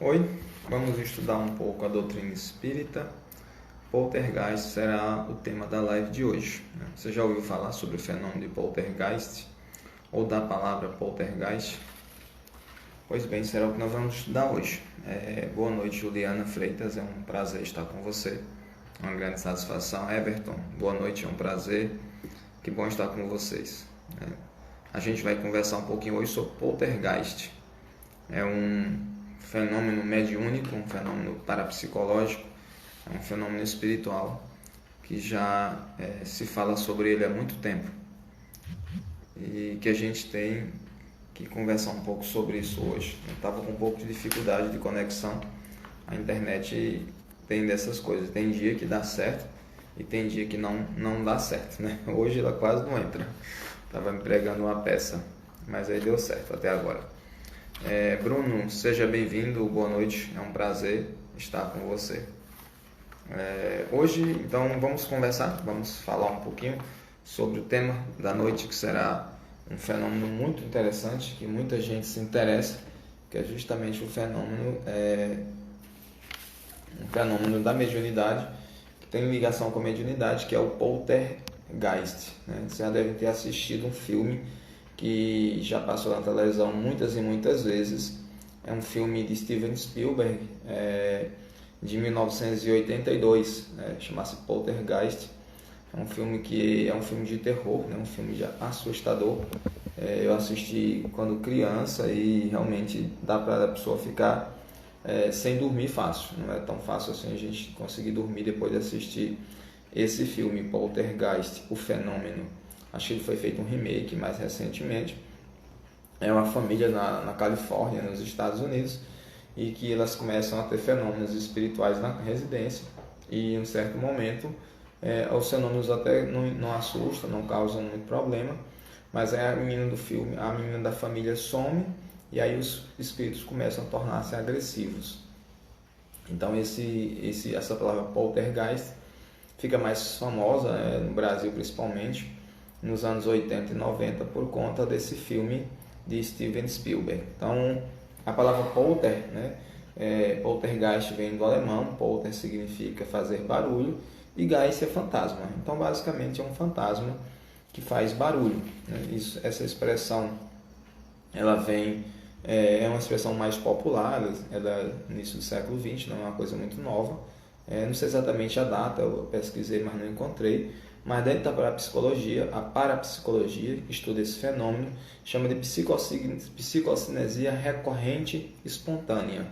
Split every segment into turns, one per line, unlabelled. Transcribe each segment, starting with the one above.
Oi, vamos estudar um pouco a doutrina espírita. Poltergeist será o tema da live de hoje. Você já ouviu falar sobre o fenômeno de poltergeist ou da palavra poltergeist? Pois bem, será o que nós vamos estudar hoje. Boa noite, Juliana Freitas, é um prazer estar com você. Uma grande satisfação. Everton, boa noite, é um prazer. Que bom estar com vocês. A gente vai conversar um pouquinho hoje sobre poltergeist. É um fenômeno mediúnico, um fenômeno parapsicológico, é um fenômeno espiritual que já se fala sobre ele há muito tempo e que a gente tem que conversar um pouco sobre isso hoje. Eu estava com um pouco de dificuldade de conexão, a internet tem dessas coisas, tem dia que dá certo e tem dia que não dá certo, né? Hoje ela quase não entra, estava me pregando uma peça, mas aí deu certo até agora. Bruno, seja bem-vindo, boa noite, é um prazer estar com você. Hoje, então, vamos conversar, vamos falar um pouquinho sobre o tema da noite, que será um fenômeno muito interessante, que muita gente se interessa, que é justamente um fenômeno da mediunidade, que tem ligação com a mediunidade, que é o poltergeist, né? Você já deve ter assistido um filme que já passou na televisão muitas e muitas vezes. É um filme de Steven Spielberg, de 1982, chama-se Poltergeist. É um filme que é um filme de terror, né? Um filme assustador. Eu assisti quando criança e realmente dá para a pessoa ficar sem dormir fácil. Não é tão fácil assim a gente conseguir dormir depois de assistir esse filme, Poltergeist, o fenômeno. Acho que ele foi feito um remake mais recentemente. É uma família na Califórnia, nos Estados Unidos, e que elas começam a ter fenômenos espirituais na residência, e em um certo momento os fenômenos até não assustam, não causam muito problema, mas aí a menina do filme, a menina da família some, e aí os espíritos começam a tornar-se agressivos. Então essa palavra poltergeist fica mais famosa no Brasil, principalmente nos anos 80 e 90, por conta desse filme de Steven Spielberg. Então, a palavra polter, né? Poltergeist vem do alemão, polter significa fazer barulho, e geist é fantasma. Então, basicamente, é um fantasma que faz barulho, né? Essa expressão, ela vem, é uma expressão mais popular, ela é no início do século XX, não é uma coisa muito nova. Não sei exatamente a data, eu pesquisei, mas não encontrei. Mas dentro da parapsicologia, a parapsicologia, que estuda esse fenômeno, chama de psicocinesia recorrente espontânea.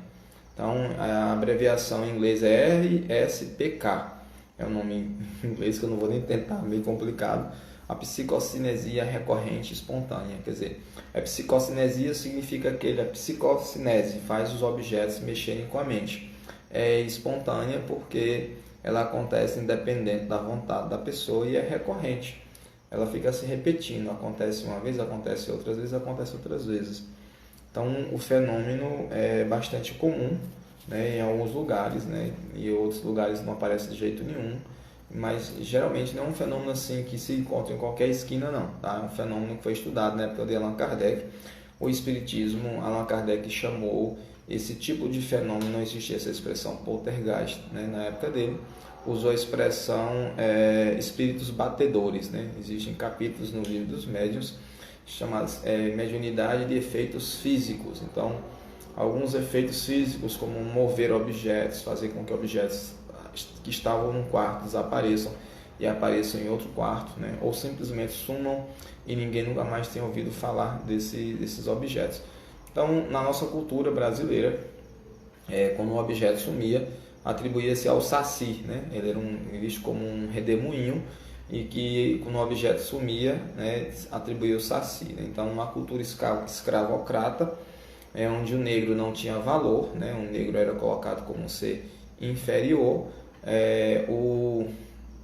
Então, a abreviação em inglês é RSPK. É um nome em inglês que eu não vou nem tentar, meio complicado. A psicocinesia recorrente espontânea. Quer dizer, a psicocinesia significa a psicocinese faz os objetos mexerem com a mente. É espontânea porque ela acontece independente da vontade da pessoa e é recorrente. Ela fica se repetindo, acontece uma vez, acontece outras vezes, acontece outras vezes. Então, o fenômeno é bastante comum, né, em alguns lugares, né, e outros lugares não aparece de jeito nenhum, mas geralmente não é um fenômeno assim que se encontra em qualquer esquina, não. Tá? É um fenômeno que foi estudado na época de Allan Kardec. O Espiritismo, Allan Kardec chamou esse tipo de fenômeno, não existia essa expressão poltergeist, né? Na época dele, usou a expressão espíritos batedores, né? Existem capítulos no livro dos médiuns chamados mediunidade de efeitos físicos. Então, alguns efeitos físicos, como mover objetos, fazer com que objetos que estavam num quarto desapareçam e apareçam em outro quarto, né? Ou simplesmente sumam e ninguém nunca mais tenha ouvido falar desses objetos. Então, na nossa cultura brasileira, quando um objeto sumia, atribuía-se ao saci, né? Ele era visto como um redemoinho, e que quando o objeto sumia, né, atribuía o saci, né? Então, uma cultura escravocrata, onde o negro não tinha valor, né? O negro era colocado como um ser inferior,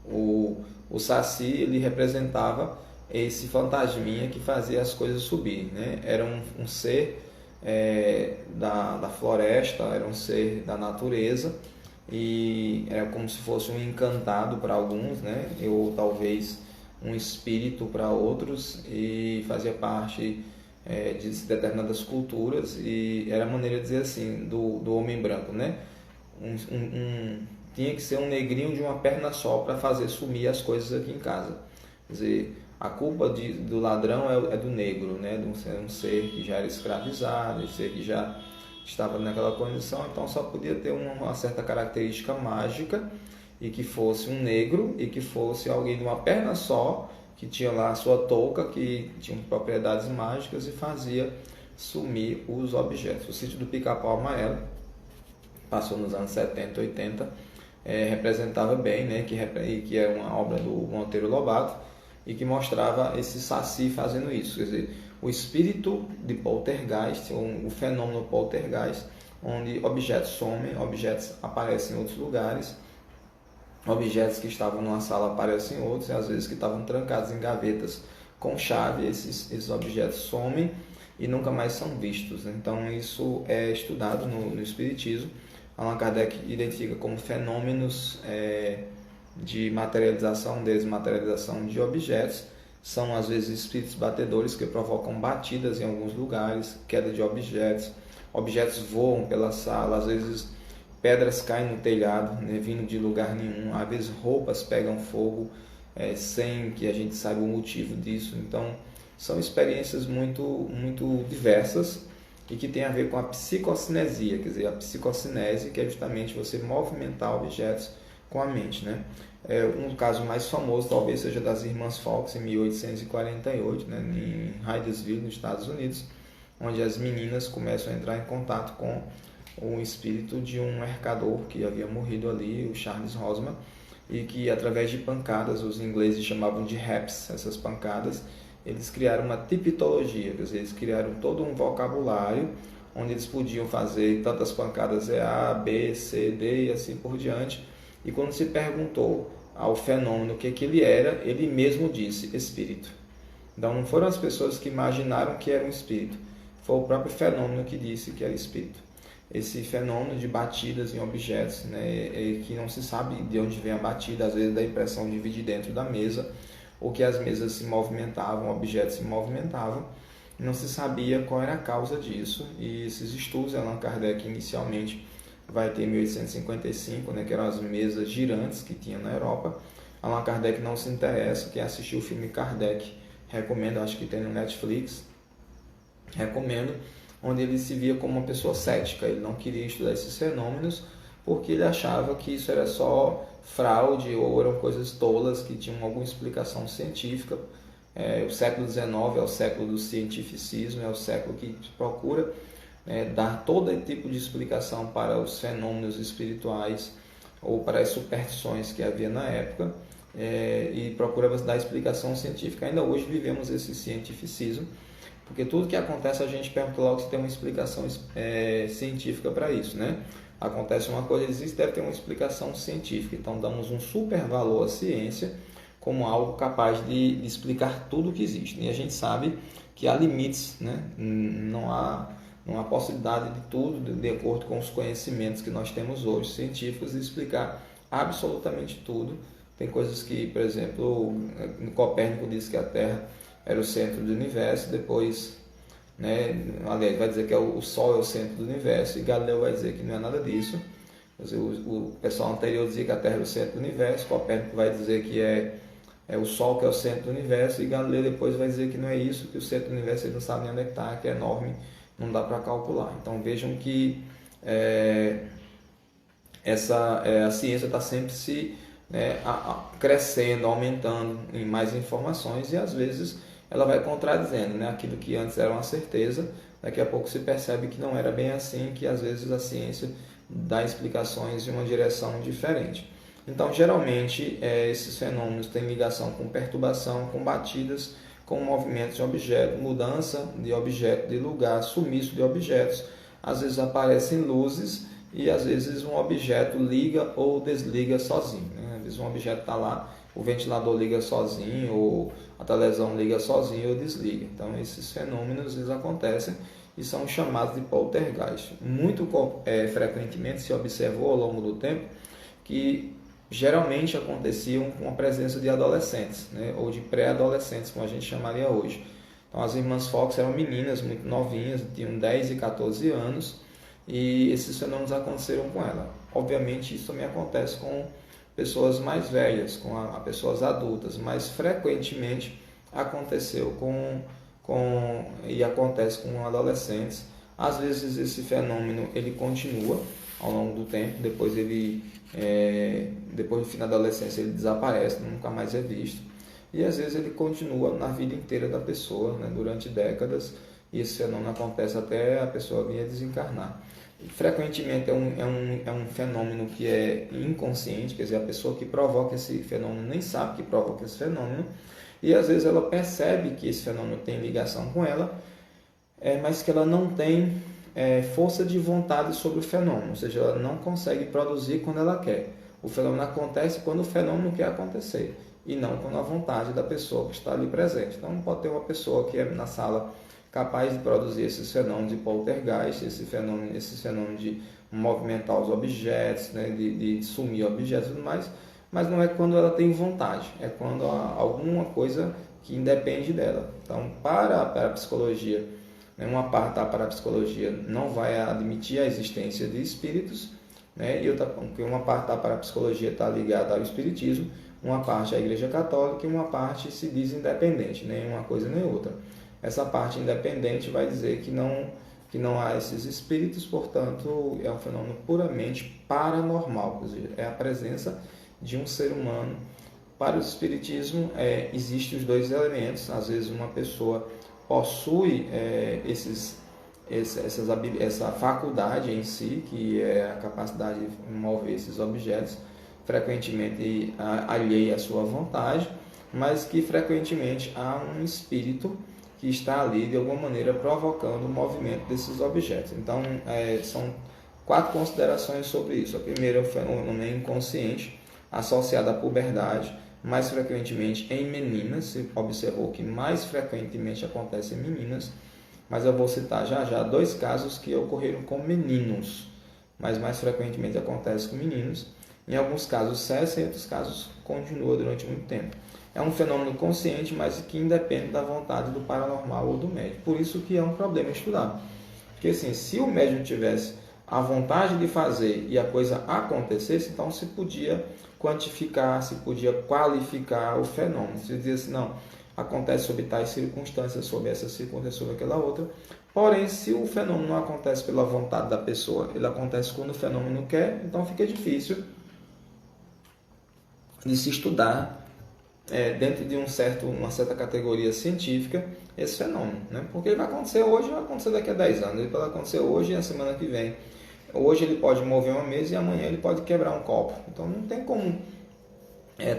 o saci ele representava esse fantasminha que fazia as coisas subirem, né? Era um ser da floresta, era um ser da natureza, e era como se fosse um encantado para alguns, né? Ou talvez um espírito para outros, e fazia parte de determinadas culturas, e era a maneira de dizer assim, do homem branco, né? Tinha que ser um negrinho de uma perna só para fazer sumir as coisas aqui em casa. Quer dizer, a culpa do ladrão é do negro, né? De um ser que já era escravizado, um ser que já estava naquela condição, então só podia ter uma certa característica mágica, e que fosse um negro, e que fosse alguém de uma perna só, que tinha lá a sua touca, que tinha propriedades mágicas e fazia sumir os objetos. O Sítio do Pica-Pau Amarelo passou nos anos 70, 80, representava bem, né, que é uma obra do Monteiro Lobato, e que mostrava esse saci fazendo isso. Quer dizer, o espírito de poltergeist, o fenômeno poltergeist, onde objetos somem, objetos aparecem em outros lugares, objetos que estavam numa sala aparecem em outros, e às vezes que estavam trancados em gavetas com chave, esses objetos somem e nunca mais são vistos. Então isso é estudado no Espiritismo. Allan Kardec identifica como fenômenos de materialização, desmaterialização de objetos. São às vezes espíritos batedores que provocam batidas em alguns lugares, queda de objetos, objetos voam pela sala, às vezes pedras caem no telhado, né, vindo de lugar nenhum, às vezes roupas pegam fogo sem que a gente saiba o motivo disso. Então são experiências muito, muito diversas e que tem a ver com a psicocinesia, quer dizer, a psicocinese, que é justamente você movimentar objetos com a mente, né? Um caso mais famoso talvez seja das Irmãs Fox, em 1848, né, em Hydesville, nos Estados Unidos, onde as meninas começam a entrar em contato com o espírito de um mercador que havia morrido ali, o Charles Rosman, e que através de pancadas, os ingleses chamavam de raps, essas pancadas, eles criaram uma tipologia, quer dizer, eles criaram todo um vocabulário onde eles podiam fazer tantas pancadas A, B, C, D e assim por diante. E quando se perguntou ao fenômeno o que ele era, ele mesmo disse espírito. Então não foram as pessoas que imaginaram que era um espírito, foi o próprio fenômeno que disse que era espírito. Esse fenômeno de batidas em objetos, né, que não se sabe de onde vem a batida, às vezes da impressão de vir de dentro da mesa, ou que as mesas se movimentavam, objetos se movimentavam, não se sabia qual era a causa disso. E esses estudos, Allan Kardec inicialmente vai ter em 1855, né, que eram as mesas girantes que tinha na Europa. Allan Kardec não se interessa, quem assistiu o filme Kardec, recomendo, acho que tem no Netflix, recomendo, onde ele se via como uma pessoa cética, ele não queria estudar esses fenômenos, porque ele achava que isso era só fraude ou eram coisas tolas que tinham alguma explicação científica. O século XIX é o século do cientificismo, é o século que procura dar todo tipo de explicação para os fenômenos espirituais ou para as superstições que havia na época, e procura dar explicação científica. Ainda hoje vivemos esse cientificismo, porque tudo que acontece a gente pergunta logo se tem uma explicação científica para isso, né? Acontece uma coisa, existe, deve ter uma explicação científica. Então damos um super valor à ciência como algo capaz de explicar tudo o que existe. E a gente sabe que há limites, né? Não há possibilidade de tudo, de acordo com os conhecimentos que nós temos hoje, científicos, de explicar absolutamente tudo. Tem coisas que, por exemplo, Copérnico disse que a Terra era o centro do universo, depois, né, aliás, vai dizer que o Sol é o centro do universo, e Galileu vai dizer que não é nada disso. Quer dizer, o pessoal anterior dizia que a Terra era o centro do universo, Copérnico vai dizer que é o Sol que é o centro do universo, e Galileu depois vai dizer que não é isso, que o centro do universo ele não sabe nem onde está, que é enorme, não dá para calcular. Então vejam que a ciência está sempre crescendo, aumentando em mais informações, e às vezes ela vai contradizendo, né? Aquilo que antes era uma certeza, daqui a pouco se percebe que não era bem assim, que às vezes a ciência dá explicações em uma direção diferente. Então, geralmente, esses fenômenos têm ligação com perturbação, com batidas, com movimentos de objeto, mudança de objeto de lugar, sumiço de objetos. Às vezes aparecem luzes e às vezes um objeto liga ou desliga sozinho, né? Às vezes um objeto está lá, o ventilador liga sozinho, ou a televisão liga sozinho ou desliga. Então esses fenômenos eles acontecem e são chamados de poltergeist. Muito frequentemente se observou ao longo do tempo que geralmente aconteciam com a presença de adolescentes, né, ou de pré-adolescentes, como a gente chamaria hoje. Então, as irmãs Fox eram meninas muito novinhas, tinham 10 e 14 anos, e esses fenômenos aconteceram com ela. Obviamente, isso também acontece com pessoas mais velhas, com pessoas adultas, mas frequentemente aconteceu e acontece com adolescentes. Às vezes esse fenômeno ele continua ao longo do tempo, depois do fim da adolescência ele desaparece, nunca mais é visto, e às vezes ele continua na vida inteira da pessoa, né, durante décadas, e esse fenômeno acontece até a pessoa vir a desencarnar. E, frequentemente é um fenômeno que é inconsciente, quer dizer, a pessoa que provoca esse fenômeno nem sabe que provoca esse fenômeno, e às vezes ela percebe que esse fenômeno tem ligação com ela, mas que ela não tem força de vontade sobre o fenômeno, ou seja, ela não consegue produzir quando ela quer. O fenômeno acontece quando o fenômeno quer acontecer, e não quando a vontade da pessoa que está ali presente. Então, pode ter uma pessoa que é na sala capaz de produzir esses fenômenos de poltergeist, esse fenômeno de movimentar os objetos, né, de sumir objetos e tudo mais, mas não é quando ela tem vontade, é quando há alguma coisa que independe dela. Então, para a parapsicologia, né, uma parte da parapsicologia não vai admitir a existência de espíritos, né, porque uma parte da parapsicologia está ligada ao espiritismo, uma parte à Igreja Católica e uma parte se diz independente, nem uma coisa nem outra. Essa parte independente vai dizer que não há esses espíritos, portanto, é um fenômeno puramente paranormal, ou seja, é a presença de um ser humano. Para o espiritismo, existem os dois elementos. Às vezes uma pessoa possui essa faculdade em si, que é a capacidade de mover esses objetos, frequentemente alheia à sua vontade, mas que frequentemente há um espírito que está ali de alguma maneira provocando o movimento desses objetos. Então, são 4 considerações sobre isso. A primeira é o fenômeno inconsciente, associado à puberdade, mais frequentemente em meninas. Se observou que mais frequentemente acontece em meninas, mas eu vou citar já 2 casos que ocorreram com meninos, mas mais frequentemente acontece com meninos. Em alguns casos cessa, em outros casos continua durante muito tempo. É um fenômeno consciente, mas que independe da vontade do paranormal ou do médium. Por isso que é um problema estudar. Porque assim, se o médium tivesse a vontade de fazer e a coisa acontecesse, então se podia quantificar, se podia qualificar o fenômeno. Se dizia assim, não, acontece sob tais circunstâncias, sob essa circunstância, sob aquela outra. Porém, se o fenômeno não acontece pela vontade da pessoa, ele acontece quando o fenômeno quer, então fica difícil de se estudar dentro de uma certa categoria científica esse fenômeno, né? Porque ele vai acontecer hoje, vai acontecer daqui a 10 anos, ele pode acontecer hoje e na semana que vem. Hoje ele pode mover uma mesa e amanhã ele pode quebrar um copo. Então não tem como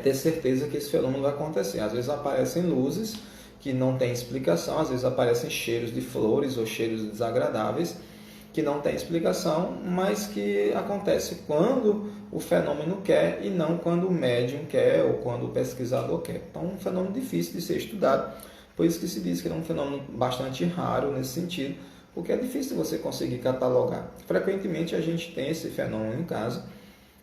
ter certeza que esse fenômeno vai acontecer. Às vezes aparecem luzes que não tem explicação, às vezes aparecem cheiros de flores ou cheiros desagradáveis que não tem explicação, mas que acontece quando o fenômeno quer e não quando o médium quer ou quando o pesquisador quer. Então, é um fenômeno difícil de ser estudado, por isso que se diz que é um fenômeno bastante raro nesse sentido, porque é difícil você conseguir catalogar. Frequentemente a gente tem esse fenômeno em casa,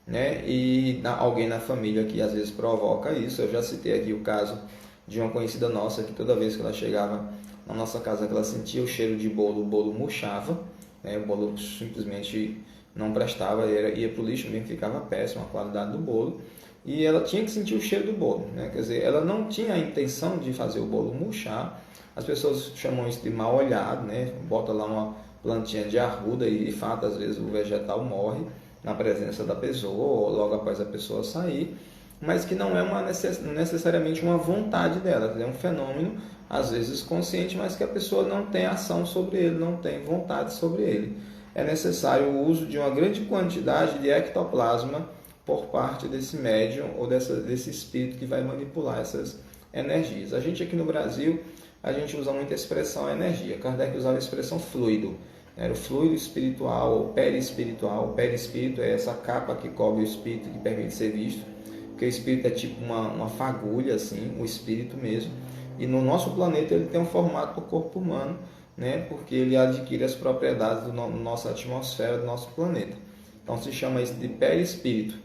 né? E alguém na família que às vezes provoca isso. Eu já citei aqui o caso de uma conhecida nossa que toda vez que ela chegava na nossa casa, que ela sentia o cheiro de bolo, o bolo murchava. O bolo simplesmente não prestava, ia para o lixo mesmo, ficava péssimo a qualidade do bolo, e ela tinha que sentir o cheiro do bolo, né? Quer dizer, ela não tinha a intenção de fazer o bolo murchar. As pessoas chamam isso de mal olhado, né? Bota lá uma plantinha de arruda e de fato às vezes o vegetal morre na presença da pessoa ou logo após a pessoa sair, mas que não é necessariamente uma vontade dela, é um fenômeno às vezes consciente, mas que a pessoa não tem ação sobre ele, não tem vontade sobre ele. É necessário o uso de uma grande quantidade de ectoplasma por parte desse médium ou desse espírito que vai manipular essas energias. A gente aqui no Brasil, a gente usa muito a expressão energia. Kardec usava a expressão fluido. Era o fluido espiritual ou perispiritual. O perispírito é essa capa que cobre o espírito, que permite ser visto. Porque o espírito é tipo uma fagulha, assim, o espírito mesmo. E no nosso planeta ele tem um formato do corpo humano, né? Porque ele adquire as propriedades da nossa atmosfera, do nosso planeta. Então se chama isso de perispírito.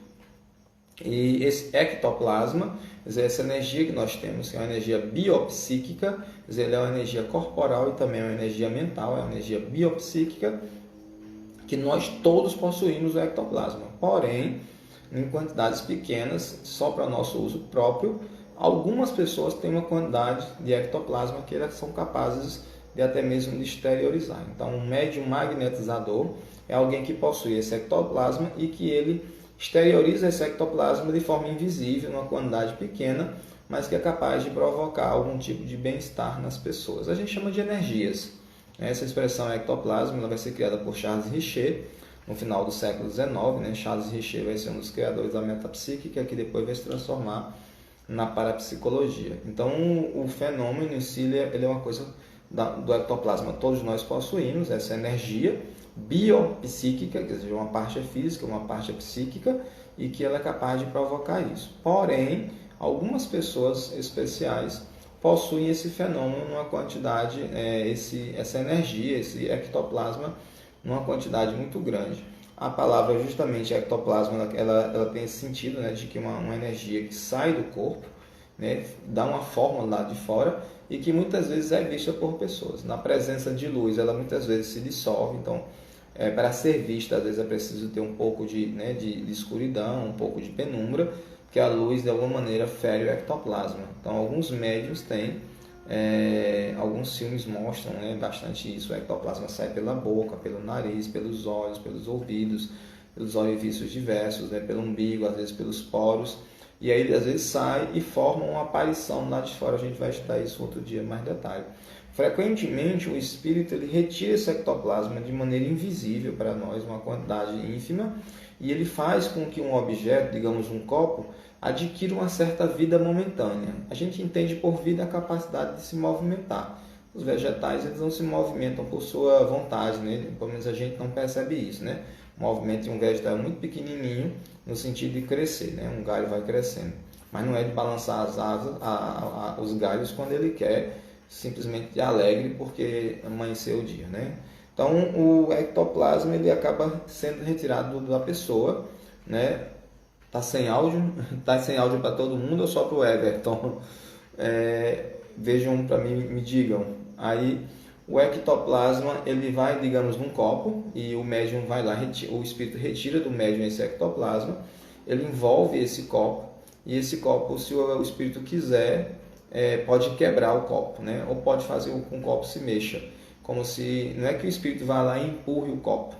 E esse ectoplasma, quer dizer, essa energia que nós temos, que é uma energia biopsíquica, quer dizer, ele é uma energia corporal e também é uma energia mental, é uma energia biopsíquica, que nós todos possuímos o ectoplasma. Porém, em quantidades pequenas, só para nosso uso próprio, algumas pessoas têm uma quantidade de ectoplasma que elas são capazes de até mesmo de exteriorizar. Então, um médium magnetizador é alguém que possui esse ectoplasma e que ele exterioriza esse ectoplasma de forma invisível, numa quantidade pequena, mas que é capaz de provocar algum tipo de bem-estar nas pessoas. A gente chama de energias. Essa expressão ectoplasma ela vai ser criada por Charles Richer no final do século XIX. Charles Richer vai ser um dos criadores da metapsíquica, que depois vai se transformar na parapsicologia. Então, o fenômeno em si ele é uma coisa do ectoplasma. Todos nós possuímos essa energia biopsíquica, quer dizer, uma parte é física, uma parte é psíquica, e que ela é capaz de provocar isso. Porém, algumas pessoas especiais possuem esse fenômeno numa quantidade, essa energia, esse ectoplasma, numa quantidade muito grande. A palavra justamente ectoplasma, ela tem esse sentido, de que uma energia que sai do corpo, dá uma forma lá de fora e que muitas vezes é vista por pessoas. Na presença de luz, ela muitas vezes se dissolve, então para ser vista, às vezes é preciso ter um pouco de escuridão, um pouco de penumbra, que a luz de alguma maneira fere o ectoplasma. Então alguns médiuns têm, alguns filmes mostram bastante isso. O ectoplasma sai pela boca, pelo nariz, pelos olhos, pelos ouvidos, pelos orifícios diversos, pelo umbigo, às vezes pelos poros, e aí ele às vezes sai e forma uma aparição lá de fora. A gente vai estudar isso outro dia mais detalhe. Frequentemente o espírito ele retira esse ectoplasma de maneira invisível para nós, uma quantidade ínfima, e ele faz com que um objeto, digamos um copo, adquira uma certa vida momentânea. A gente entende por vida a capacidade de se movimentar. Os vegetais eles não se movimentam por sua vontade, Pelo menos a gente não percebe isso, O movimento de um vegetal é muito pequenininho no sentido de crescer, Um galho vai crescendo, mas não é de balançar as asas, os galhos quando ele quer, simplesmente de alegre porque amanheceu o dia, Então o ectoplasma ele acaba sendo retirado da pessoa, Tá sem áudio? Tá sem áudio para todo mundo ou só para o Everton? Vejam para mim, me digam. Aí o ectoplasma ele vai, digamos, num copo e o médium vai lá, o espírito retira do médium esse ectoplasma, ele envolve esse copo e esse copo, se o espírito quiser, pode quebrar o copo, ou pode fazer com que o copo se mexa, como se não é que o espírito vá lá e empurre o copo,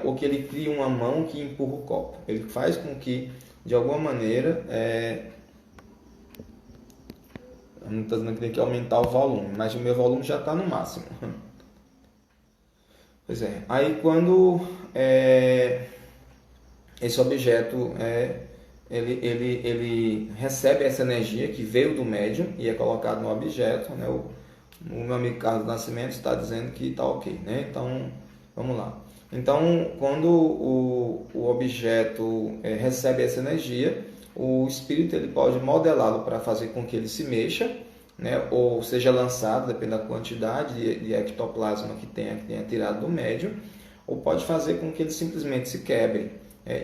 ou que ele crie uma mão que empurra o copo. Ele faz com que, de alguma maneira, não estou dizendo que tem que aumentar o volume, mas o meu volume já está no máximo. Pois é, aí quando esse objeto ele recebe essa energia que veio do médium e é colocado no objeto, o meu amigo Carlos Nascimento está dizendo que está ok, Então, vamos lá. Então, quando o objeto recebe essa energia, o espírito ele pode modelá-lo para fazer com que ele se mexa, ou seja lançado, depende da quantidade de ectoplasma que tenha tirado do médium, ou pode fazer com que ele simplesmente se quebre.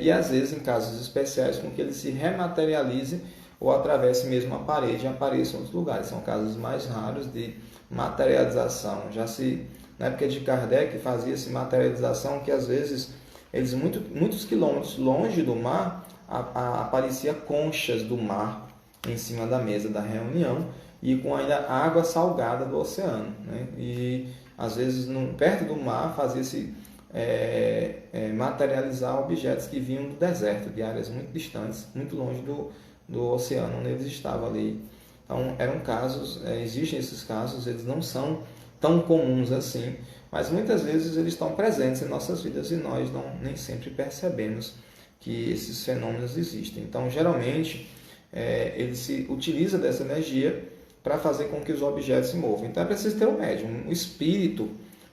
E às vezes, em casos especiais, com que ele se rematerialize ou atravesse mesmo a parede e apareça em outros lugares. São casos mais raros de materialização. Na época de Kardec fazia-se materialização que às vezes eles muitos quilômetros longe do mar aparecia conchas do mar em cima da mesa da reunião e com ainda água salgada do oceano, E às vezes perto do mar fazia-se materializar objetos que vinham do deserto, de áreas muito distantes, muito longe do oceano onde eles estavam ali. Então eram casos, existem esses casos, eles não são tão comuns assim, mas muitas vezes eles estão presentes em nossas vidas e nós nem sempre percebemos que esses fenômenos existem. Então, geralmente, ele se utiliza dessa energia para fazer com que os objetos se movam. Então, é preciso ter um médium, um espírito,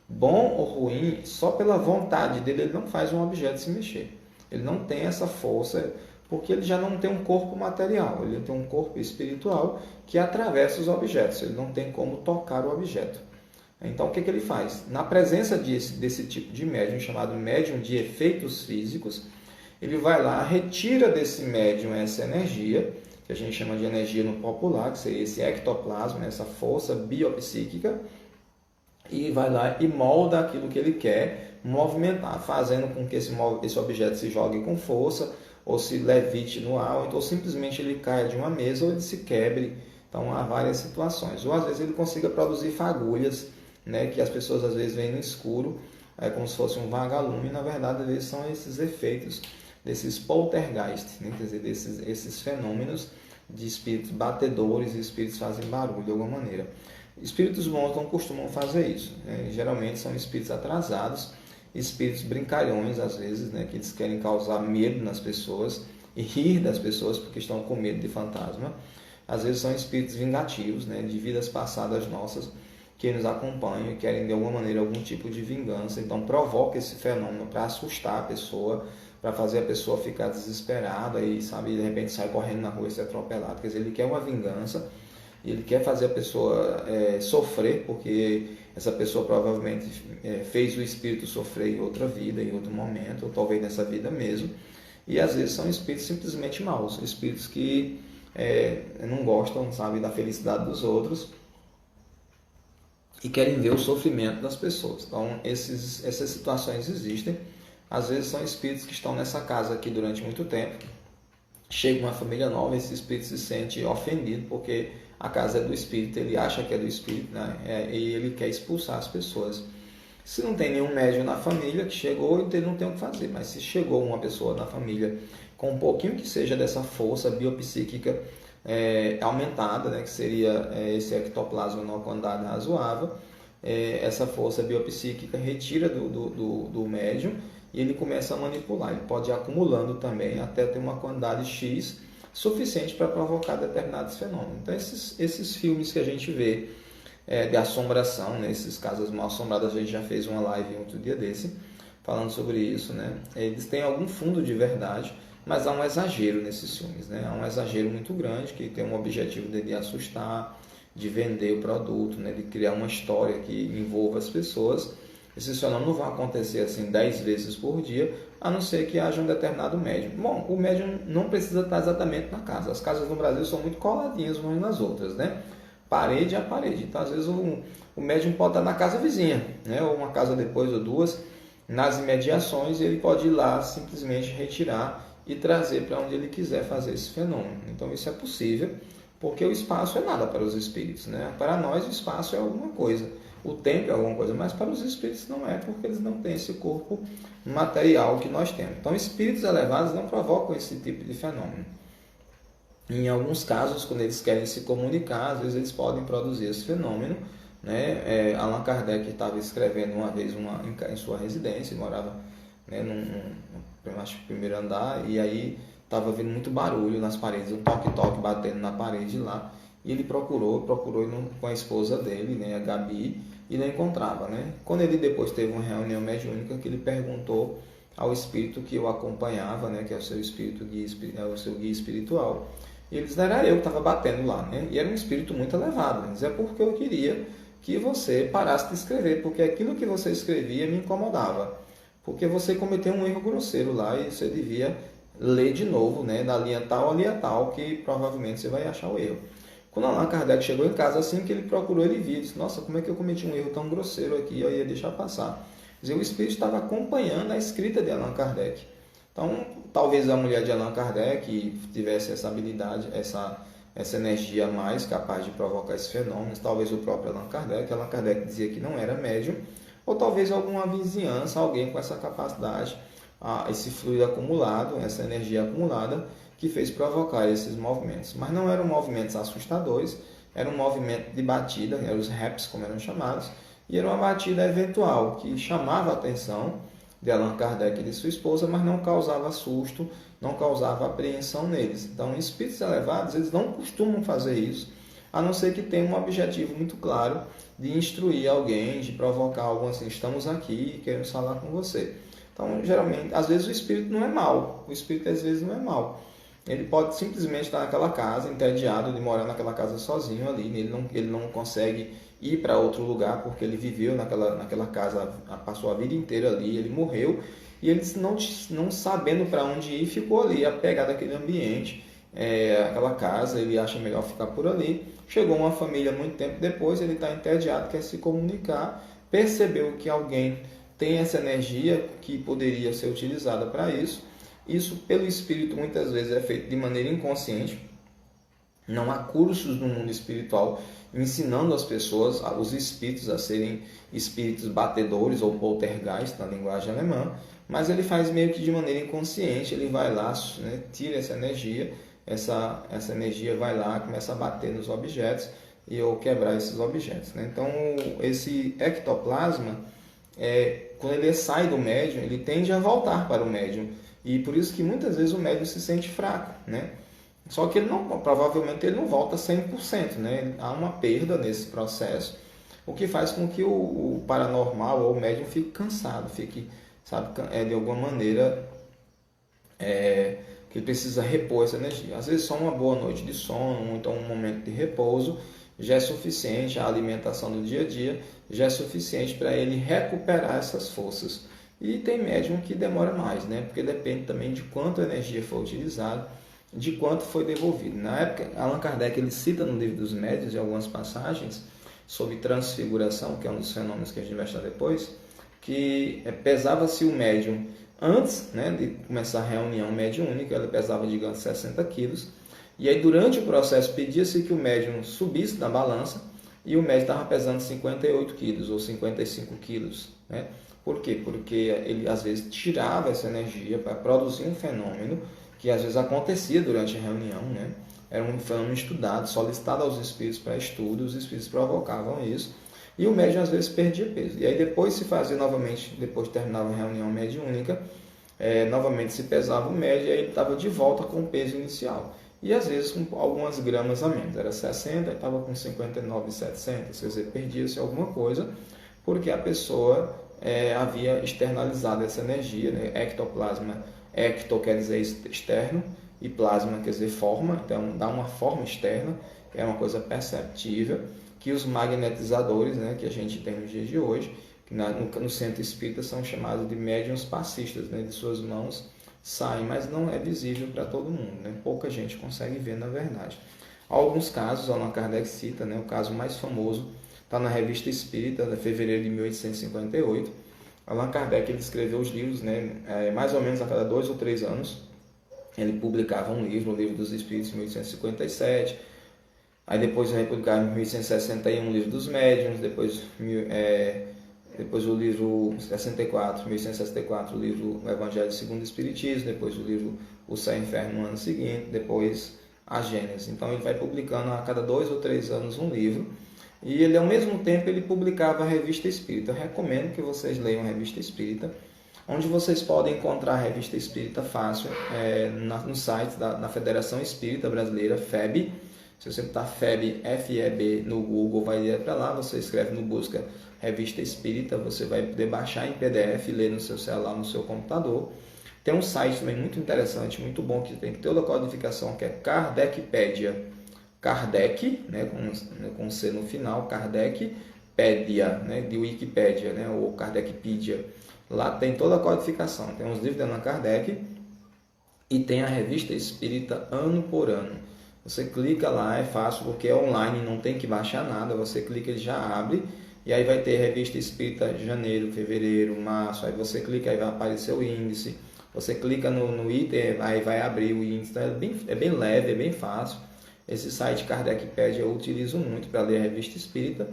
bom ou ruim, só pela vontade dele, ele não faz um objeto se mexer. Ele não tem essa força, porque ele já não tem um corpo material, ele tem um corpo espiritual que atravessa os objetos, ele não tem como tocar o objeto. Então, o que ele faz? Na presença desse tipo de médium, chamado médium de efeitos físicos, Ele vai lá, retira desse médium essa energia, que a gente chama de energia no popular, que seria esse ectoplasma, essa força biopsíquica, e vai lá e molda aquilo que ele quer movimentar, fazendo com que esse objeto se jogue com força, ou se levite no ar, ou então simplesmente ele caia de uma mesa, ou ele se quebre. Então há várias situações. Ou às vezes ele consiga produzir fagulhas, né, que as pessoas às vezes veem no escuro, como se fosse um vagalume, e na verdade eles são esses efeitos desses poltergeist, né, quer dizer, esses fenômenos de espíritos batedores, e espíritos que fazem barulho de alguma maneira. Espíritos bons não costumam fazer isso, né? Geralmente são espíritos atrasados, espíritos brincalhões às vezes, né? Que eles querem causar medo nas pessoas e rir das pessoas porque estão com medo de fantasma. Às vezes são espíritos vingativos, né? De vidas passadas nossas que nos acompanham e querem de alguma maneira algum tipo de vingança, então provoca esse fenômeno para assustar a pessoa, para fazer a pessoa ficar desesperada e, sabe, de repente sai correndo na rua e ser atropelado. Quer dizer, ele quer uma vingança. Ele quer fazer a pessoa sofrer, porque essa pessoa provavelmente fez o espírito sofrer em outra vida, em outro momento, ou talvez nessa vida mesmo. E às vezes são espíritos simplesmente maus, espíritos que não gostam, sabe, da felicidade dos outros e querem ver o sofrimento das pessoas. Então essas situações existem. Às vezes são espíritos que estão nessa casa aqui durante muito tempo. Chega uma família nova, esse espírito se sente ofendido porque a casa é do espírito, ele acha que é do espírito, né? E ele quer expulsar as pessoas. Se não tem nenhum médium na família que chegou, então ele não tem o que fazer. Mas se chegou uma pessoa na família com um pouquinho que seja dessa força biopsíquica aumentada, né? Que seria esse ectoplasma numa quantidade razoável, essa força biopsíquica retira do médium e ele começa a manipular. Ele pode ir acumulando também até ter uma quantidade X suficiente para provocar determinados fenômenos. Então esses filmes que a gente vê de assombração, né, esses casas mal assombradas, a gente já fez uma live outro dia desse falando sobre isso, né? Eles têm algum fundo de verdade, mas há um exagero nesses filmes, né? Há um exagero muito grande que tem um objetivo de assustar, de vender o produto, né, de criar uma história que envolva as pessoas. Esses fenômenos não vão acontecer assim 10 vezes por dia, a não ser que haja um determinado médium. Bom, o médium não precisa estar exatamente na casa. As casas no Brasil são muito coladinhas umas nas outras, né? Parede a parede. Então, às vezes, o médium pode estar na casa vizinha, né? Ou uma casa depois ou duas, nas imediações, e ele pode ir lá simplesmente retirar e trazer para onde ele quiser fazer esse fenômeno. Então, isso é possível, porque o espaço é nada para os espíritos, né? Para nós, o espaço é alguma coisa. O tempo é alguma coisa, mas para os espíritos não é, porque eles não têm esse corpo material que nós temos. Então, espíritos elevados não provocam esse tipo de fenômeno. Em alguns casos, quando eles querem se comunicar, às vezes eles podem produzir esse fenômeno, né? Allan Kardec estava escrevendo uma vez em sua residência, ele morava, né, acho que no primeiro andar, e aí estava vindo muito barulho nas paredes, um toque-toque batendo na parede lá. E ele procurou com a esposa dele, né, a Gabi, e não encontrava, né? Quando ele depois teve uma reunião mediúnica, que ele perguntou ao espírito que o acompanhava, né, que é o seu espírito guia, o seu guia espiritual, e ele disse: era eu que estava batendo lá, né? E era um espírito muito elevado. Ele disse: é porque eu queria que você parasse de escrever, porque aquilo que você escrevia me incomodava, porque você cometeu um erro grosseiro lá e você devia ler de novo, né, da linha tal a linha tal, que provavelmente você vai achar o erro. Quando Allan Kardec chegou em casa, assim que ele procurou, ele viu, disse: nossa, como é que eu cometi um erro tão grosseiro aqui, eu ia deixar passar. Quer dizer, o espírito estava acompanhando a escrita de Allan Kardec. Então, talvez a mulher de Allan Kardec tivesse essa habilidade, essa energia a mais capaz de provocar esses fenômenos, talvez o próprio Allan Kardec. Allan Kardec dizia que não era médium, ou talvez alguma vizinhança, alguém com essa capacidade, esse fluido acumulado, essa energia acumulada, que fez provocar esses movimentos. Mas não eram movimentos assustadores, era um movimento de batida, eram os raps, como eram chamados, e era uma batida eventual, que chamava a atenção de Allan Kardec e de sua esposa, mas não causava susto, não causava apreensão neles. Então, espíritos elevados, eles não costumam fazer isso, a não ser que tenham um objetivo muito claro de instruir alguém, de provocar algo assim: estamos aqui e queremos falar com você. Então, geralmente, às vezes o espírito não é mau, o espírito às vezes não é mau. Ele pode simplesmente estar naquela casa, entediado de morar naquela casa sozinho ali, ele não consegue ir para outro lugar porque ele viveu naquela casa, passou a vida inteira ali, ele morreu e ele não sabendo para onde ir, ficou ali, apegado àquele ambiente, aquela casa, ele acha melhor ficar por ali. Chegou uma família muito tempo depois, ele está entediado, quer se comunicar, percebeu que alguém tem essa energia que poderia ser utilizada para isso. Isso, pelo espírito, muitas vezes é feito de maneira inconsciente. Não há cursos no mundo espiritual ensinando as pessoas, os espíritos, a serem espíritos batedores ou poltergeist na linguagem alemã, mas ele faz meio que de maneira inconsciente. Ele vai lá, né, tira essa energia vai lá, começa a bater nos objetos ou quebrar esses objetos, né? Então, esse ectoplasma, quando ele sai do médium, ele tende a voltar para o médium, e por isso que muitas vezes o médium se sente fraco, né? Só que provavelmente ele não volta 100%, né? Há uma perda nesse processo, o que faz com que o paranormal ou o médium fique cansado, de alguma maneira, que ele precisa repor essa energia. Às vezes só uma boa noite de sono, ou então um momento de repouso, já é suficiente. A alimentação do dia a dia já é suficiente para ele recuperar essas forças. E tem médium que demora mais, né? Porque depende também de quanto energia foi utilizada, de quanto foi devolvido. Na época, Allan Kardec ele cita no Livro dos Médiuns, em algumas passagens, sobre transfiguração, que é um dos fenômenos que a gente vai estudar depois, que pesava-se o médium antes, né, de começar a reunião mediúnica, ele pesava, digamos, 60 quilos, e aí durante o processo pedia-se que o médium subisse na balança, e o médium estava pesando 58 quilos ou 55 quilos, né? Por quê? Porque ele às vezes tirava essa energia para produzir um fenômeno que às vezes acontecia durante a reunião, né? Era um fenômeno estudado, solicitado aos espíritos para estudo, os espíritos provocavam isso, e o médium às vezes perdia peso. E aí depois se fazia novamente, depois terminava a reunião mediúnica, novamente se pesava o médium, e aí ele estava de volta com o peso inicial. E às vezes com algumas gramas a menos, era 60, estava com 59,700, quer dizer, perdia-se alguma coisa, porque a pessoa havia externalizado essa energia, né? Ectoplasma, ecto quer dizer externo, e plasma quer dizer forma, então dá uma forma externa, é uma coisa perceptível, que os magnetizadores, né, que a gente tem nos dias de hoje, que no centro espírita são chamados de médiuns passistas, né, de suas mãos saem, mas não é visível para todo mundo, né? Pouca gente consegue ver, na verdade. Alguns casos, Allan Kardec cita, né, o caso mais famoso está na Revista Espírita, de fevereiro de 1858. Allan Kardec ele escreveu os livros, né, mais ou menos a cada 2 ou 3 anos. Ele publicava um livro, o Livro dos Espíritos, em 1857. Aí depois ele publicava em 1861 o Livro dos Médiuns, depois o livro 1864, o livro O Evangelho segundo o Espiritismo, depois o livro O Céu e o Inferno no ano seguinte, depois a Gênese. Então ele vai publicando a cada 2 ou 3 anos um livro, e ele ao mesmo tempo ele publicava a Revista Espírita. Eu recomendo que vocês leiam a Revista Espírita, onde vocês podem encontrar a Revista Espírita fácil no site da Federação Espírita Brasileira, FEB. Se você botar FEB, F-E-B, no Google, vai direto para lá, você escreve no busca Revista Espírita, você vai poder baixar em PDF e ler no seu celular, no seu computador. Tem um site também muito interessante, muito bom, que tem toda a codificação, que é Kardecpedia. Kardec, né, com C no final, Kardecpedia, né, de Wikipédia, né, ou Kardecpedia. Lá tem toda a codificação, tem os livros de Allan Kardec e tem a Revista Espírita ano por ano. Você clica lá, é fácil porque é online, não tem que baixar nada, você clica, ele já abre, e aí vai ter Revista Espírita janeiro, fevereiro, março, aí você clica, aí vai aparecer o índice, você clica no item, aí vai abrir o índice, então é bem leve, é bem fácil. Esse site Kardecpedia eu utilizo muito para ler a Revista Espírita.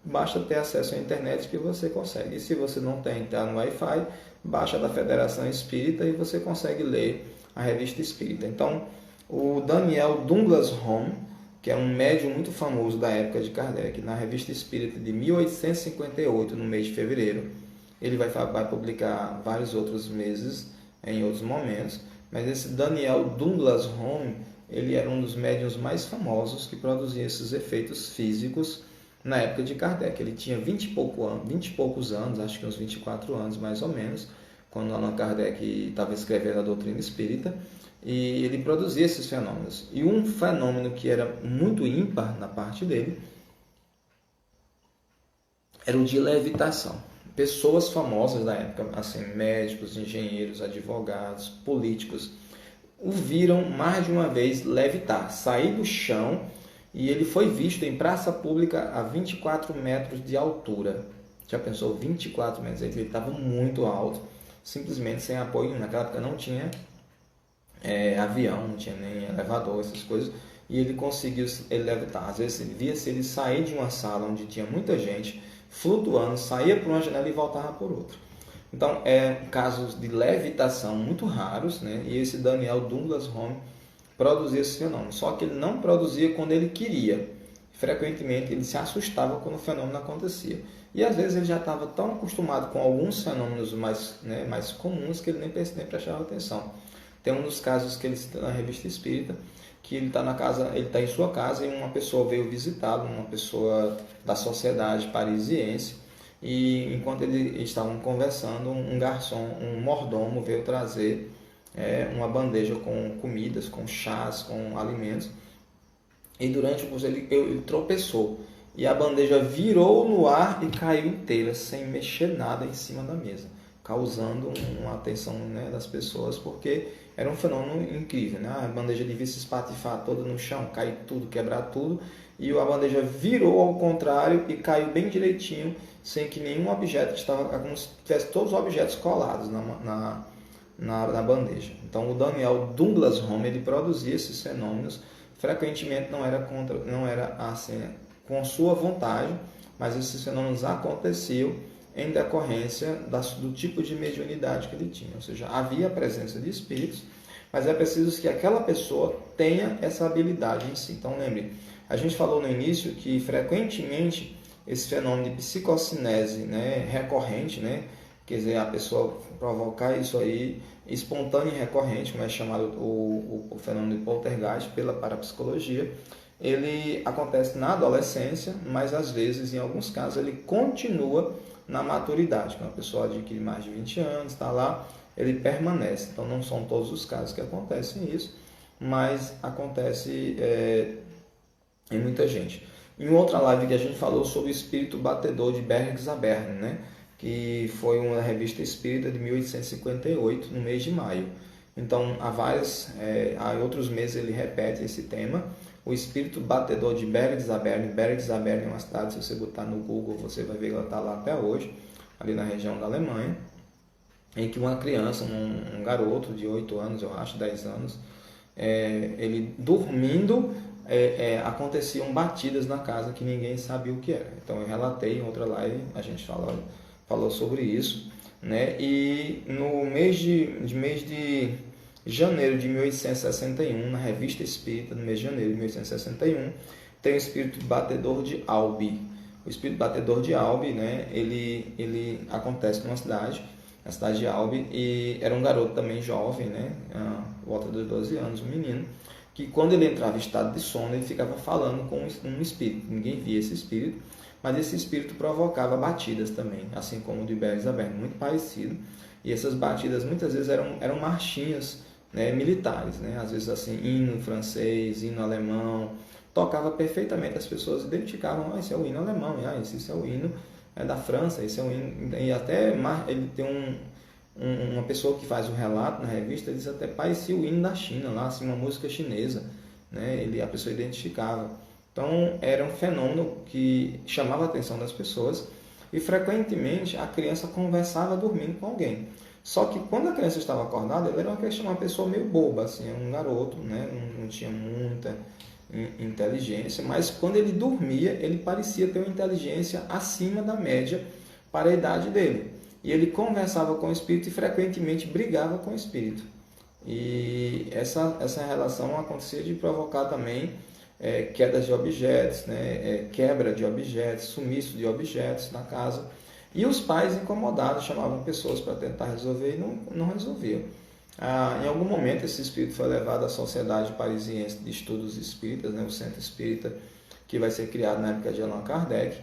Basta ter acesso à internet que você consegue. E se você não tem, está no Wi-Fi, baixa da Federação Espírita e você consegue ler a Revista Espírita. Então, o Daniel Douglas Home, que é um médium muito famoso da época de Kardec, na Revista Espírita de 1858, no mês de fevereiro, ele vai publicar vários outros meses, em outros momentos, mas esse Daniel Douglas Home, ele era um dos médiuns mais famosos que produzia esses efeitos físicos na época de Kardec. Ele tinha 20 e poucos anos, acho que uns 24 anos mais ou menos, quando Allan Kardec estava escrevendo a doutrina espírita, e ele produzia esses fenômenos. E um fenômeno que era muito ímpar na parte dele era o de levitação. pessoas famosas da época, assim, médicos, engenheiros, advogados, políticos, o viram mais de uma vez levitar, sair do chão, e ele foi visto em praça pública a 24 metros de altura. Já pensou? 24 metros, ele estava muito alto, simplesmente sem apoio. Naquela época não tinha avião, não tinha nem elevador, essas coisas, e ele conseguiu levitar. Às vezes via-se ele sair de uma sala onde tinha muita gente, flutuando, saía por uma janela e voltava por outra. Então, casos de levitação muito raros, né? E esse Daniel Douglas Home produzia esse fenômeno. Só que ele não produzia quando ele queria. Frequentemente, ele se assustava quando o fenômeno acontecia. E, às vezes, ele já estava tão acostumado com alguns fenômenos mais comuns que ele nem prestava atenção. Tem um dos casos que ele cita na Revista Espírita, que ele está em sua casa e uma pessoa veio visitá-lo, uma pessoa da sociedade parisiense, e enquanto eles estavam conversando, um garçom, um mordomo veio trazer uma bandeja com comidas, com chás, com alimentos, e durante o curso ele tropeçou, e a bandeja virou no ar e caiu inteira, sem mexer nada em cima da mesa, causando uma atenção, né, das pessoas, porque era um fenômeno incrível, né? A bandeja devia se espatifar toda no chão, cair tudo, quebrar tudo, e a bandeja virou ao contrário e caiu bem direitinho, sem que nenhum objeto estava, como se tivesse todos os objetos colados na bandeja. Então o Daniel Douglas Home, ele produzia esses fenômenos, frequentemente não era assim, com sua vontade, mas esses fenômenos aconteciam em decorrência do tipo de mediunidade que ele tinha. Ou seja, havia a presença de espíritos, mas é preciso que aquela pessoa tenha essa habilidade em si. Então lembre, a gente falou no início que frequentemente esse fenômeno de psicocinese, né, recorrente, né, quer dizer, a pessoa provocar isso aí espontâneo e recorrente, como é chamado o fenômeno de poltergeist pela parapsicologia, ele acontece na adolescência, mas às vezes, em alguns casos, ele continua na maturidade. Quando a pessoa adquire mais de 20 anos, está lá, ele permanece. Então, não são todos os casos que acontecem isso, mas acontece em muita gente. Em outra live que a gente falou sobre o espírito batedor de Bergzabern, né? Que foi uma revista espírita de 1858, no mês de maio. Então, há outros meses ele repete esse tema, o espírito batedor de Bergzabern. Bergzabern é uma cidade, se você botar no Google, você vai ver que ela está lá até hoje, ali na região da Alemanha, em que uma criança, um garoto de 8 anos, eu acho, 10 anos, ele dormindo, aconteciam batidas na casa que ninguém sabia o que era. Então, eu relatei em outra live, a gente falou sobre isso, né? E no mês de janeiro de 1861, na Revista Espírita, no mês de janeiro de 1861, tem o espírito batedor de Albi. O espírito batedor de Albi, né, ele acontece numa cidade, a cidade de Albi, e era um garoto também jovem, né, volta dos 12 anos, um menino, que quando ele entrava em estado de sono, ele ficava falando com um espírito. Ninguém via esse espírito, mas esse espírito provocava batidas também, assim como o de Bergzabern, muito parecido. E essas batidas muitas vezes eram marchinhas, né, militares, né? Às vezes assim, hino francês, hino alemão, tocava perfeitamente, as pessoas identificavam, esse é o hino alemão, esse é o hino da França, esse é o hino, e até ele tem uma pessoa que faz o relato na revista, diz até parecia o hino da China, lá, assim, uma música chinesa, né? A pessoa identificava. Então era um fenômeno que chamava a atenção das pessoas, e frequentemente a criança conversava dormindo com alguém. Só que quando a criança estava acordada, ele era uma pessoa meio boba, assim, era um garoto, né? Não tinha muita inteligência, mas quando ele dormia, ele parecia ter uma inteligência acima da média para a idade dele. E ele conversava com o espírito e frequentemente brigava com o espírito. E essa relação acontecia de provocar também quedas de objetos, né? Quebra de objetos, sumiço de objetos na casa. E os pais incomodados chamavam pessoas para tentar resolver e não resolviam. Em algum momento esse espírito foi levado à Sociedade Parisiense de Estudos Espíritas, né? O centro espírita que vai ser criado na época de Allan Kardec.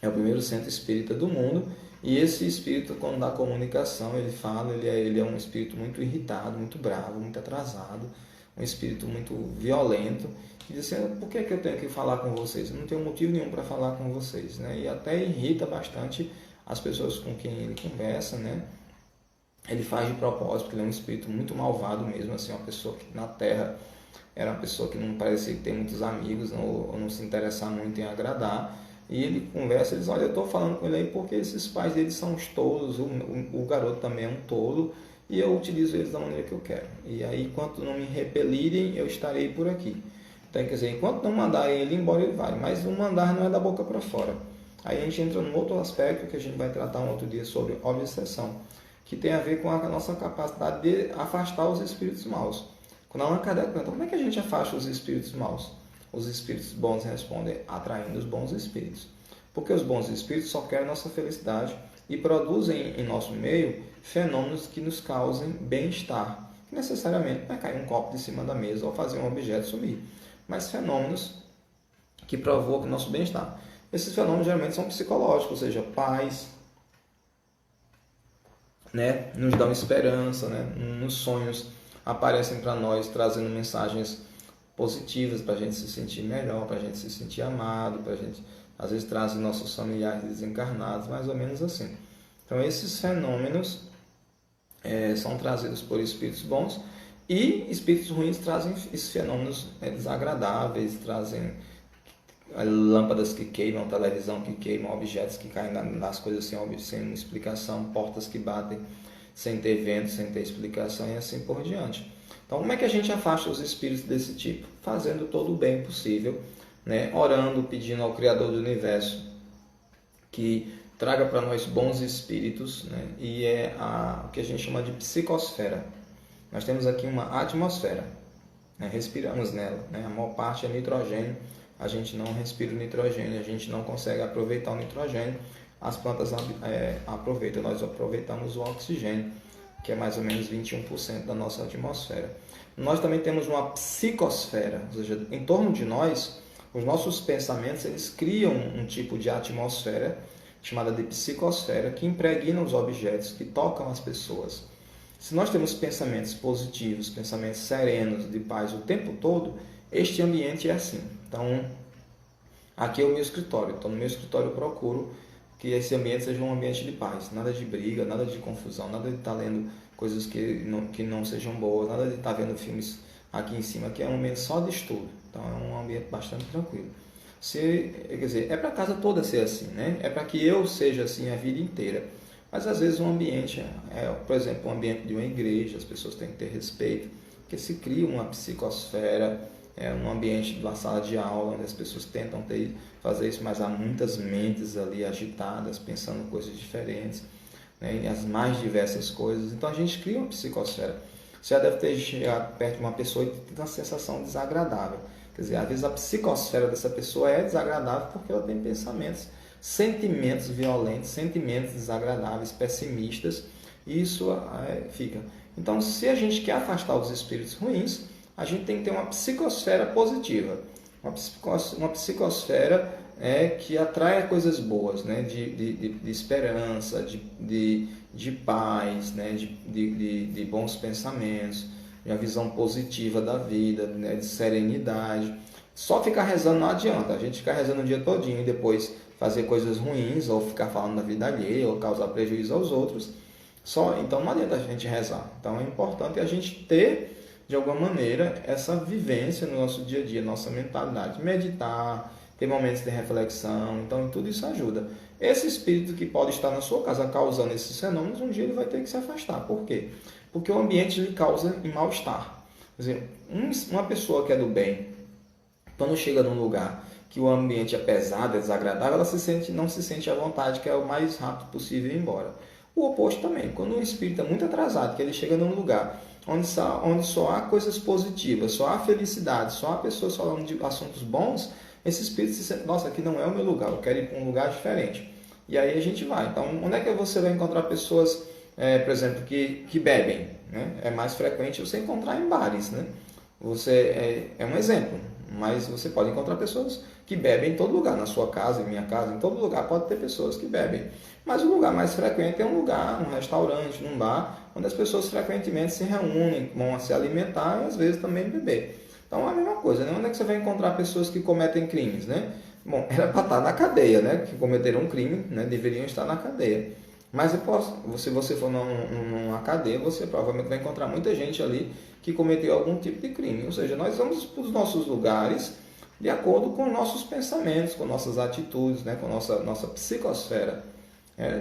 É o primeiro centro espírita do mundo. E esse espírito, quando dá comunicação, ele é um espírito muito irritado, muito bravo, muito atrasado, um espírito muito violento, e diz assim, por que eu tenho que falar com vocês? Eu não tenho motivo nenhum para falar com vocês, né? E até irrita bastante as pessoas com quem ele conversa, né? Ele faz de propósito, porque ele é um espírito muito malvado mesmo, assim, uma pessoa que na Terra era uma pessoa que não parecia ter muitos amigos, ou não se interessar muito em agradar. E ele conversa, eles, olha, eu estou falando com ele aí porque esses pais deles são os tolos, o garoto também é um tolo, e eu utilizo eles da maneira que eu quero. E aí, enquanto não me repelirem, eu estarei por aqui. Então, quer dizer, enquanto não mandarem ele embora, ele vai. Mas o mandar não é da boca para fora. Aí a gente entra num outro aspecto que a gente vai tratar um outro dia sobre obsessão, que tem a ver com a nossa capacidade de afastar os espíritos maus. Quando Allan Kardec pergunta, como é que a gente afasta os espíritos maus? Os espíritos bons respondem, atraindo os bons espíritos. Porque os bons espíritos só querem nossa felicidade e produzem em nosso meio fenômenos que nos causem bem-estar. Que necessariamente vai cair um copo de cima da mesa ou fazer um objeto sumir. Mas fenômenos que provocam nosso bem-estar. Esses fenômenos geralmente são psicológicos, ou seja, paz, né, nos dão esperança, né, nos sonhos aparecem para nós trazendo mensagens positivas para a gente se sentir melhor, para a gente se sentir amado, para a gente, às vezes, trazem nossos familiares desencarnados, mais ou menos assim. Então, esses fenômenos são trazidos por espíritos bons e espíritos ruins trazem esses fenômenos desagradáveis, trazem lâmpadas que queimam, televisão que queimam, objetos que caem nas coisas sem explicação, portas que batem sem ter vento, sem ter explicação e assim por diante. Então, como é que a gente afasta os espíritos desse tipo? Fazendo todo o bem possível, né? Orando, pedindo ao Criador do Universo que traga para nós bons espíritos, né? E é o que a gente chama de psicosfera. Nós temos aqui uma atmosfera, né? Respiramos nela, né? A maior parte é nitrogênio, a gente não respira o nitrogênio, a gente não consegue aproveitar o nitrogênio, as plantas aproveitam, nós aproveitamos o oxigênio, que é mais ou menos 21% da nossa atmosfera. Nós também temos uma psicosfera, ou seja, em torno de nós, os nossos pensamentos, eles criam um tipo de atmosfera chamada de psicosfera, que impregna os objetos, que tocam as pessoas. Se nós temos pensamentos positivos, pensamentos serenos, de paz o tempo todo, este ambiente é assim. Então, aqui é o meu escritório. Então, no meu escritório eu procuro que esse ambiente seja um ambiente de paz. Nada de briga, nada de confusão, nada de estar lendo coisas que não sejam boas, nada de estar vendo filmes aqui em cima, que é um ambiente só de estudo. Então, é um ambiente bastante tranquilo. Quer dizer, é para a casa toda ser assim, né? É para que eu seja assim a vida inteira. Mas, às vezes, um ambiente, por exemplo, um ambiente de uma igreja, as pessoas têm que ter respeito, porque se cria uma psicosfera, um ambiente de uma sala de aula, onde as pessoas tentam fazer isso, mas há muitas mentes ali agitadas, pensando coisas diferentes, né, e as mais diversas coisas. Então a gente cria uma psicosfera. Você já deve ter chegado perto de uma pessoa e tem uma sensação desagradável. Quer dizer, às vezes a psicosfera dessa pessoa é desagradável porque ela tem pensamentos, sentimentos violentos, sentimentos desagradáveis, pessimistas, e isso fica. Então, se a gente quer afastar os espíritos ruins, a gente tem que ter uma psicosfera positiva, uma psicosfera que atrai coisas boas, né? de esperança, de paz, né? de bons pensamentos, de uma visão positiva da vida, né? De serenidade. Só ficar rezando não adianta, a gente ficar rezando o dia todinho e depois fazer coisas ruins, ou ficar falando da vida alheia, ou causar prejuízo aos outros. Então não adianta a gente rezar. Então é importante a gente ter, de alguma maneira, essa vivência no nosso dia a dia, nossa mentalidade, meditar, ter momentos de reflexão, então tudo isso ajuda. Esse espírito que pode estar na sua casa causando esses fenômenos, um dia ele vai ter que se afastar. Por quê? Porque o ambiente lhe causa mal-estar. Quer dizer, uma pessoa que é do bem, quando chega num lugar que o ambiente é pesado, é desagradável, ela não se sente à vontade, quer o mais rápido possível ir embora. O oposto também, quando um espírito é muito atrasado, que ele chega num lugar onde só há coisas positivas, só há felicidade, só há pessoas falando de assuntos bons, esse espírito se sente, nossa, aqui não é o meu lugar, eu quero ir para um lugar diferente. E aí a gente vai. Então, onde é que você vai encontrar pessoas, por exemplo, que bebem? Né? É mais frequente você encontrar em bares, né? Você é um exemplo, mas você pode encontrar pessoas que bebem em todo lugar, na sua casa, em minha casa, em todo lugar pode ter pessoas que bebem. Mas o lugar mais frequente é um lugar, um restaurante, um bar, onde as pessoas frequentemente se reúnem, vão se alimentar e às vezes também beber. Então é a mesma coisa, né? Onde é que você vai encontrar pessoas que cometem crimes, né? Bom, era para estar na cadeia, né? Que cometeram um crime, né? Deveriam estar na cadeia. Mas se você for numa cadeia, você provavelmente vai encontrar muita gente ali que cometeu algum tipo de crime. Ou seja, nós vamos para os nossos lugares de acordo com nossos pensamentos, com nossas atitudes, né? Com nossa psicosfera.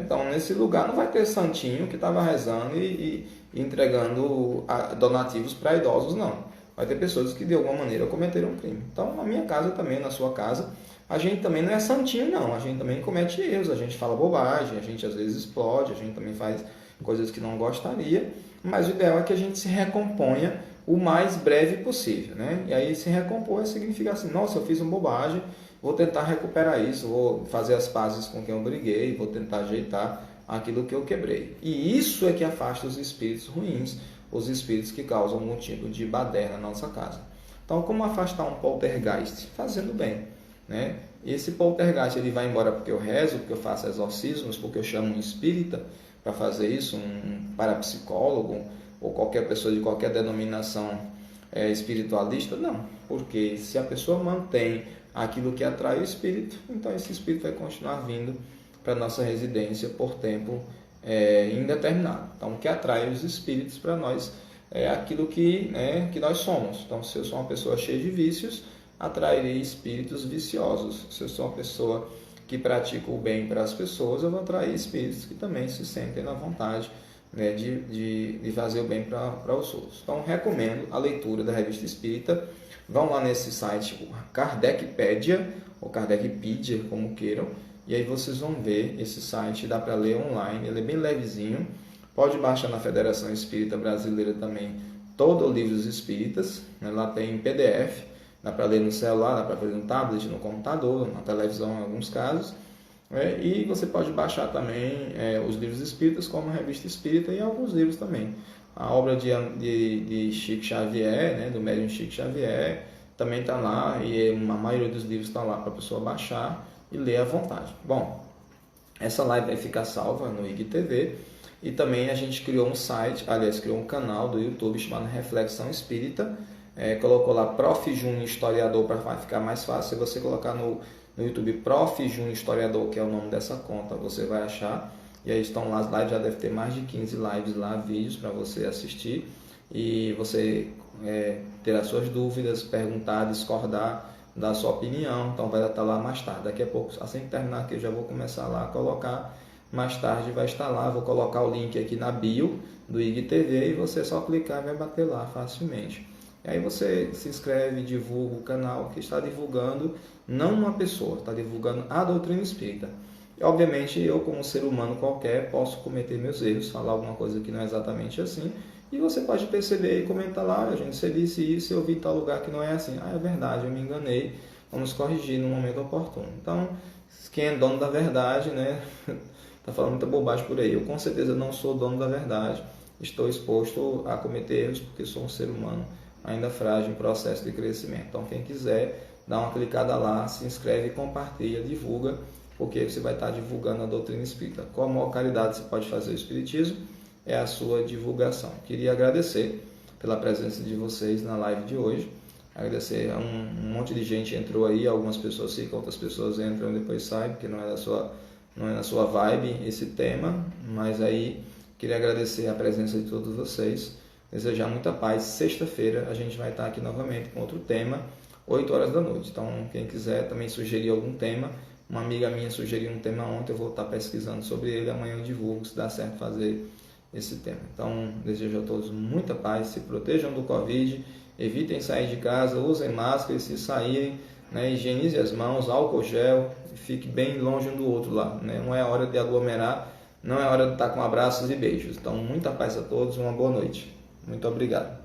Então, nesse lugar não vai ter santinho que estava rezando e entregando donativos para idosos, não. Vai ter pessoas que de alguma maneira cometeram um crime. Então, na minha casa também, na sua casa, a gente também não é santinho, não. A gente também comete erros, a gente fala bobagem, a gente às vezes explode, a gente também faz coisas que não gostaria. Mas o ideal é que a gente se recomponha o mais breve possível, né? E aí se recompor significa assim, nossa, eu fiz uma bobagem, vou tentar recuperar isso, vou fazer as pazes com quem eu briguei, vou tentar ajeitar aquilo que eu quebrei. E isso é que afasta os espíritos ruins, os espíritos que causam algum tipo de baderna na nossa casa. Então, como afastar um poltergeist? Fazendo bem, né? Esse poltergeist ele vai embora porque eu rezo, porque eu faço exorcismos, porque eu chamo um espírita para fazer isso, um parapsicólogo ou qualquer pessoa de qualquer denominação espiritualista? Não, porque se a pessoa mantém aquilo que atrai o espírito, então esse espírito vai continuar vindo para a nossa residência por tempo indeterminado. Então, o que atrai os espíritos para nós é aquilo que nós somos. Então, se eu sou uma pessoa cheia de vícios, atrairei espíritos viciosos. Se eu sou uma pessoa que pratica o bem para as pessoas, eu vou atrair espíritos que também se sentem na vontade de fazer o bem para os outros. Então, recomendo a leitura da Revista Espírita. Vão lá nesse site, Kardecpedia, ou Kardecpedia, como queiram, e aí vocês vão ver esse site, dá para ler online, ele é bem levezinho. Pode baixar na Federação Espírita Brasileira também todo o livro dos espíritas, né? Lá tem PDF, dá para ler no celular, dá para ler no tablet, no computador, na televisão em alguns casos. E você pode baixar também os livros espíritas, como a Revista Espírita e alguns livros também. A obra de Chico Xavier, né, do médium Chico Xavier, também está lá, e a maioria dos livros está lá para a pessoa baixar e ler à vontade. Bom, essa live vai ficar salva no IGTV, e também a gente criou um site, aliás, criou um canal do YouTube chamado Reflexão Espírita, colocou lá Prof. Júnior Historiador para ficar mais fácil. Se você colocar no YouTube Prof. Júnior Historiador, que é o nome dessa conta, você vai achar. E aí estão lá as lives, já deve ter mais de 15 lives lá, vídeos para você assistir. E você ter as suas dúvidas, perguntar, discordar, dar a sua opinião. Então vai estar lá mais tarde. Daqui a pouco, assim que terminar aqui, eu já vou começar lá a colocar. Mais tarde vai estar lá, vou colocar o link aqui na bio do IGTV e você só clicar e vai bater lá facilmente. E aí você se inscreve, divulga o canal, que está divulgando não uma pessoa, está divulgando a doutrina espírita. E, obviamente, eu como ser humano qualquer posso cometer meus erros, falar alguma coisa que não é exatamente assim, e você pode perceber e comentar lá, gente, você disse isso, eu vi em tal lugar que não é assim. Ah, é verdade, eu me enganei, vamos corrigir no momento oportuno. Então, quem é dono da verdade, né, está falando muita bobagem por aí. Eu com certeza não sou dono da verdade, estou exposto a cometer erros porque sou um ser humano ainda frágil em processo de crescimento. Então, quem quiser, dá uma clicada lá, se inscreve, compartilha, divulga, porque você vai estar divulgando a doutrina espírita. Com a maior caridade você pode fazer o espiritismo, é a sua divulgação. Queria agradecer pela presença de vocês na live de hoje, agradecer a um monte de gente entrou aí, algumas pessoas ficam, outras pessoas entram e depois saem, porque não é na sua vibe esse tema, mas aí queria agradecer a presença de todos vocês, desejar muita paz. Sexta-feira a gente vai estar aqui novamente com outro tema, 8 horas da noite. Então, quem quiser também sugerir algum tema, uma amiga minha sugeriu um tema ontem, eu vou estar pesquisando sobre ele, amanhã eu divulgo se dá certo fazer esse tema. Então, desejo a todos muita paz, se protejam do Covid, evitem sair de casa, usem máscara e se saírem, né, higienize as mãos, álcool gel, fique bem longe um do outro lá, né? Não é hora de aglomerar, não é hora de estar com abraços e beijos. Então, muita paz a todos, uma boa noite. Muito obrigado.